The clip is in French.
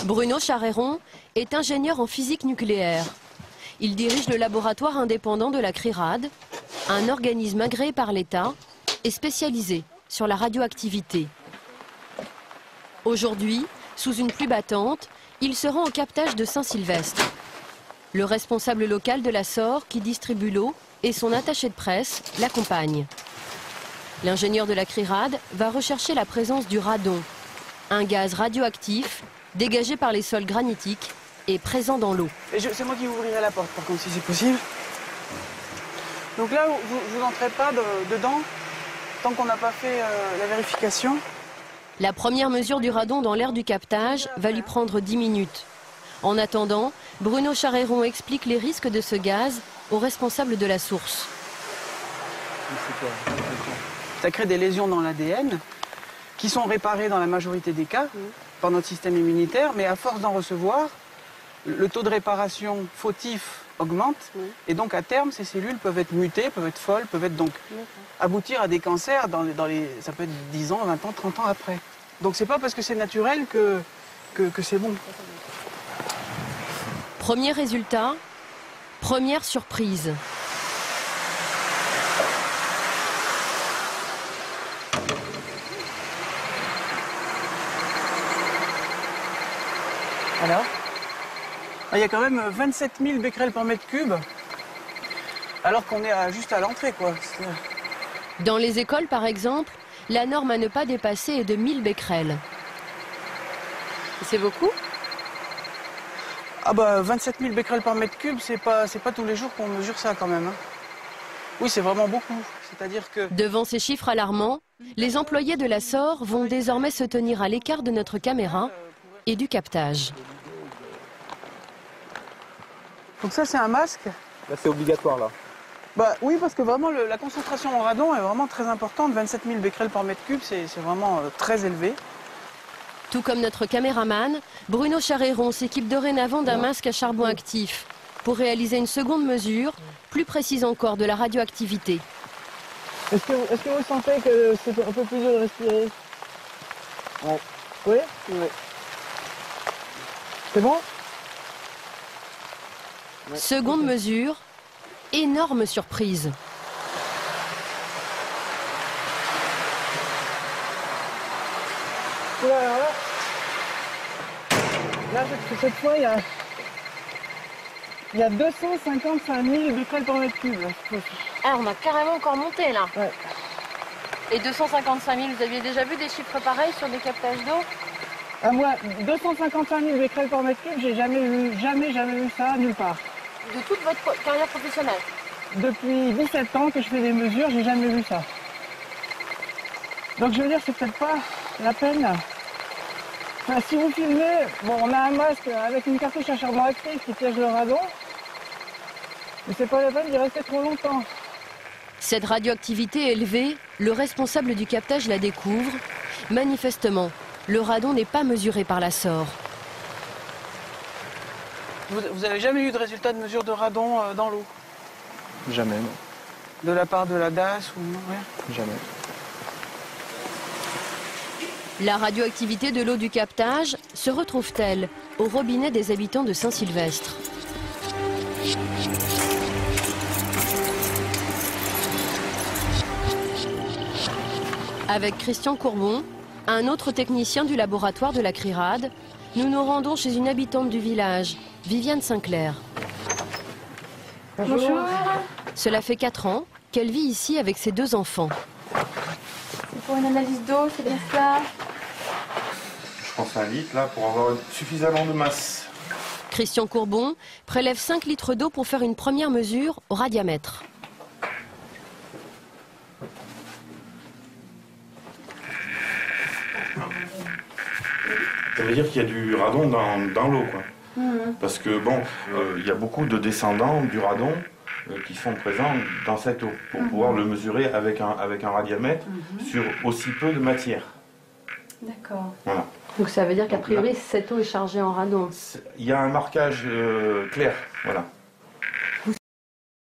Bruno Charéron est ingénieur en physique nucléaire. Il dirige le laboratoire indépendant de la CRIRAD, un organisme agréé par l'État et spécialisé sur la radioactivité. Aujourd'hui, sous une pluie battante, il se rend au captage de Saint-Sylvestre. Le responsable local de la SOR, qui distribue l'eau, et son attaché de presse l'accompagnent. L'ingénieur de la CRIRAD va rechercher la présence du radon, un gaz radioactif dégagé par les sols granitiques et présent dans l'eau. C'est moi qui ouvrirai la porte, par contre, si c'est possible. Donc là, vous n'entrez pas dedans tant qu'on n'a pas fait la vérification. La première mesure du radon dans l'air du captage va lui prendre 10 minutes. En attendant, Bruno Charéron explique les risques de ce gaz aux responsables de la source. Ça crée des lésions dans l'ADN qui sont réparées dans la majorité des cas par notre système immunitaire, mais à force d'en recevoir, le taux de réparation fautif augmente et donc à terme, ces cellules peuvent être mutées, peuvent être folles, peuvent être donc aboutir à des cancers ça peut être 10 ans, 20 ans, 30 ans après. Donc c'est pas parce que c'est naturel que c'est bon. Premier résultat, première surprise. Alors, il y a quand même 27 000 becquerels par mètre cube, alors qu'on est juste à l'entrée, quoi. Dans les écoles, par exemple, la norme à ne pas dépasser est de 1000 becquerels. C'est beaucoup ? Ah bah 27 000 becquerels par mètre cube, c'est pas tous les jours qu'on mesure ça quand même. Hein. Oui, c'est vraiment beaucoup. C'est-à-dire que... Devant ces chiffres alarmants, les employés de la SOR vont désormais se tenir à l'écart de notre caméra et du captage. Donc ça, c'est un masque. Là, c'est obligatoire, là. Bah oui, parce que vraiment, la concentration en radon est vraiment très importante. 27 000 becquerels par mètre cube, c'est vraiment très élevé. Tout comme notre caméraman, Bruno Charéron s'équipe dorénavant d'un masque à charbon actif pour réaliser une seconde mesure, plus précise encore, de la radioactivité. Est-ce que vous sentez que c'est un peu plus dur de respirer? Ouais. Oui? Oui. C'est bon? Ouais. Seconde mesure, énorme surprise. Là, cette fois, il y a 255 000 becquerels par mètre cube. Ah, on a carrément encore monté là. Ouais. Et 255 000, vous aviez déjà vu des chiffres pareils sur des captages d'eau? Ah, moi, 255 000 becquerels par mètre cube, j'ai jamais vu ça nulle part. De toute votre carrière professionnelle? Depuis 17 ans que je fais des mesures, j'ai jamais vu ça. Donc je veux dire, c'est peut-être pas la peine. Enfin, si vous filmez, bon, on a un masque avec une cartouche à charbon actif qui piège le radon, mais c'est pas la peine d'y rester trop longtemps. Cette radioactivité élevée, le responsable du captage la découvre. Manifestement, le radon n'est pas mesuré par la SOR. Vous avez jamais eu de résultat de mesure de radon dans l'eau? Jamais, non. De la part de la DAS ou non, rien? Jamais. La radioactivité de l'eau du captage se retrouve-t-elle au robinet des habitants de Saint-Sylvestre? Avec Christian Courbon, un autre technicien du laboratoire de la CRIRAD, nous nous rendons chez une habitante du village, Viviane Sinclair. Bonjour. Cela fait 4 ans qu'elle vit ici avec ses 2 enfants. C'est pour une analyse d'eau, c'est bien ça? Je pense à 1 litre là pour avoir suffisamment de masse. Christian Courbon prélève 5 litres d'eau pour faire une première mesure au radiamètre. Ça veut dire qu'il y a du radon dans l'eau, quoi. Parce que bon, il y a beaucoup de descendants du radon qui sont présents dans cette eau pour pouvoir le mesurer avec un radiamètre sur aussi peu de matière. D'accord. Voilà. Donc ça veut dire qu'a priori cette eau est chargée en radon. Il y a un marquage clair, voilà.